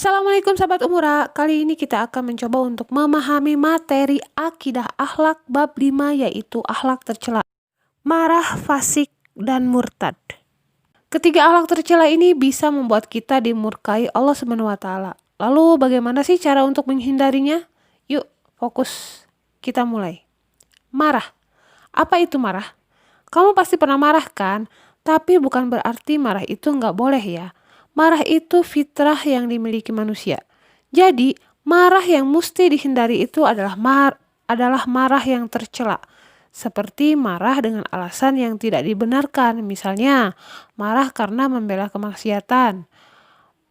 Assalamualaikum sahabat Umura. Kali ini kita akan mencoba untuk memahami materi akidah akhlak bab 5, yaitu akhlak tercela, marah, fasik, dan murtad. Ketiga akhlak tercela ini bisa membuat kita dimurkai Allah SWT. Lalu bagaimana sih cara untuk menghindarinya? Yuk fokus, kita mulai. Marah. Apa itu marah? Kamu pasti pernah marah kan? Tapi bukan berarti marah itu nggak boleh ya. Marah itu fitrah yang dimiliki manusia. Jadi, marah yang mesti dihindari itu adalah marah yang tercela. Seperti marah dengan alasan yang tidak dibenarkan. Misalnya, marah karena membela kemaksiatan.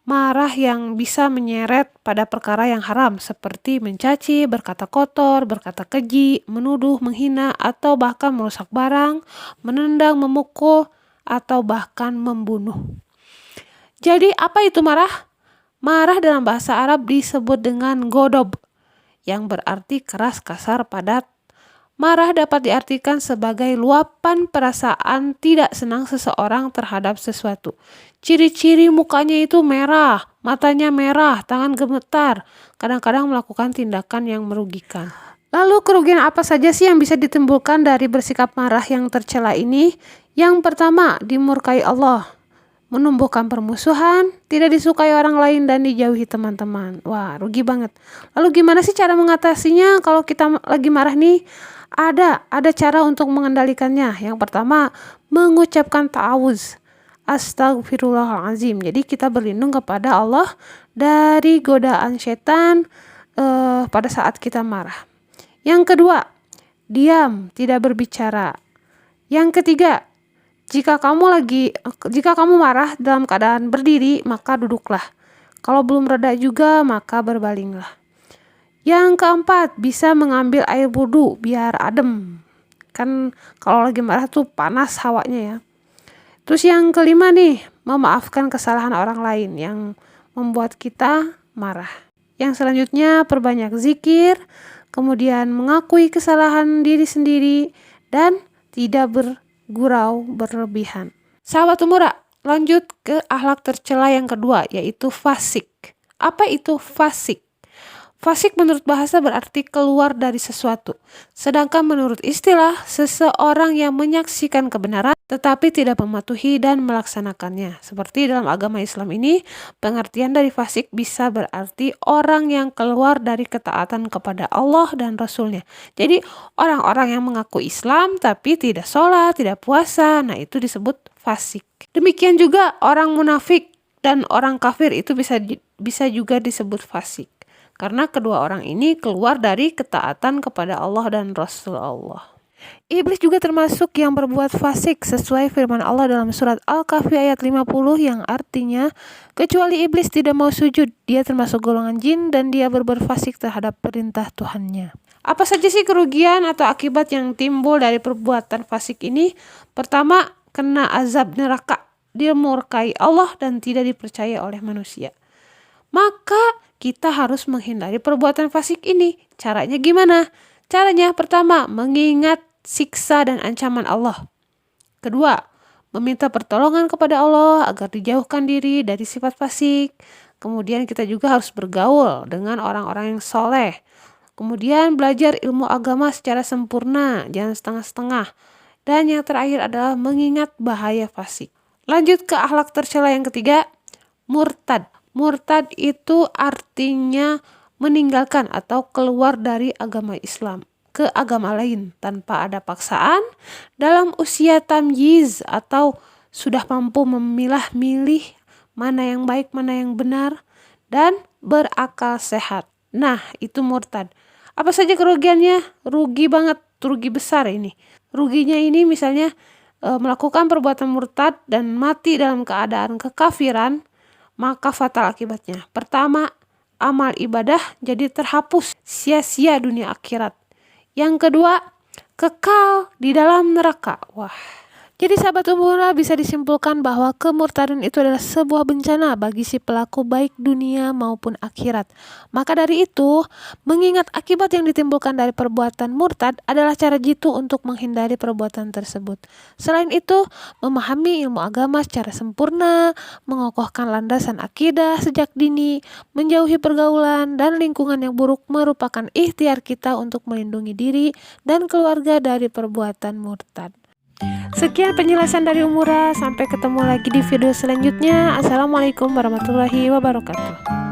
Marah yang bisa menyeret pada perkara yang haram, seperti mencaci, berkata kotor, berkata keji, menuduh, menghina, atau bahkan merusak barang, menendang, memukul, atau bahkan membunuh. Jadi apa itu marah? Marah dalam bahasa Arab disebut dengan godob, yang berarti keras, kasar, padat. Marah dapat diartikan sebagai luapan perasaan tidak senang seseorang terhadap sesuatu. Ciri-ciri mukanya itu merah, matanya merah, tangan gemetar, kadang-kadang melakukan tindakan yang merugikan. Lalu kerugian apa saja sih yang bisa ditimbulkan dari bersikap marah yang tercela ini? Yang pertama, dimurkai Allah. Menumbuhkan permusuhan, tidak disukai orang lain, dan dijauhi teman-teman. Wah, rugi banget. Lalu gimana sih cara mengatasinya kalau kita lagi marah nih? Ada cara untuk mengendalikannya. Yang pertama, mengucapkan ta'awuz. Astagfirullahalazim. Jadi kita berlindung kepada Allah dari godaan setan pada saat kita marah. Yang kedua, diam, tidak berbicara. Yang ketiga, jika kamu marah dalam keadaan berdiri, maka duduklah. Kalau belum reda juga, maka berbalinglah. Yang keempat, bisa mengambil air wudu biar adem. Kan kalau lagi marah tuh panas hawanya ya. Terus yang kelima nih, memaafkan kesalahan orang lain yang membuat kita marah. Yang selanjutnya, perbanyak zikir, kemudian mengakui kesalahan diri sendiri, dan tidak bergurau berlebihan. Sahabat Umura, lanjut ke akhlak tercela yang kedua, yaitu fasik. Apa itu fasik? Fasik menurut bahasa berarti keluar dari sesuatu. Sedangkan menurut istilah, seseorang yang menyaksikan kebenaran tetapi tidak mematuhi dan melaksanakannya. Seperti dalam agama Islam ini, pengertian dari fasik bisa berarti orang yang keluar dari ketaatan kepada Allah dan Rasulnya. Jadi orang-orang yang mengaku Islam tapi tidak sholat, tidak puasa, nah itu disebut fasik. Demikian juga orang munafik dan orang kafir itu bisa juga disebut fasik. Karena kedua orang ini keluar dari ketaatan kepada Allah dan Rasul Allah. Iblis juga termasuk yang berbuat fasik sesuai firman Allah dalam surat Al-Kahfi ayat 50 yang artinya, kecuali iblis tidak mau sujud, dia termasuk golongan jin dan dia berbuat fasik terhadap perintah Tuhannya. Apa saja sih kerugian atau akibat yang timbul dari perbuatan fasik ini? Pertama, kena azab neraka, dimurkai Allah dan tidak dipercaya oleh manusia. Maka kita harus menghindari perbuatan fasik ini. Caranya gimana? Caranya pertama, mengingat siksa dan ancaman Allah. Kedua, meminta pertolongan kepada Allah agar dijauhkan diri dari sifat fasik. Kemudian kita juga harus bergaul dengan orang-orang yang soleh. Kemudian belajar ilmu agama secara sempurna, jangan setengah-setengah. Dan yang terakhir adalah mengingat bahaya fasik. Lanjut ke akhlak tercela yang ketiga, murtad. Murtad itu artinya meninggalkan atau keluar dari agama Islam ke agama lain tanpa ada paksaan, dalam usia tamyiz atau sudah mampu memilah-milih mana yang baik, mana yang benar, dan berakal sehat. Nah, itu murtad. Apa saja kerugiannya? Rugi banget, rugi besar ini. Ruginya ini misalnya melakukan perbuatan murtad dan mati dalam keadaan kekafiran, maka fatal akibatnya. Pertama, amal ibadah jadi terhapus, sia-sia dunia akhirat. Yang kedua, kekal di dalam neraka. Wah, Jadi sahabat Umura, bisa disimpulkan bahwa kemurtadan itu adalah sebuah bencana bagi si pelaku baik dunia maupun akhirat. Maka dari itu, mengingat akibat yang ditimbulkan dari perbuatan murtad adalah cara jitu untuk menghindari perbuatan tersebut. Selain itu, memahami ilmu agama secara sempurna, mengokohkan landasan akidah sejak dini, menjauhi pergaulan dan lingkungan yang buruk merupakan ikhtiar kita untuk melindungi diri dan keluarga dari perbuatan murtad. Sekian penjelasan dari Umura, sampai ketemu lagi di video selanjutnya. Assalamualaikum warahmatullahi wabarakatuh.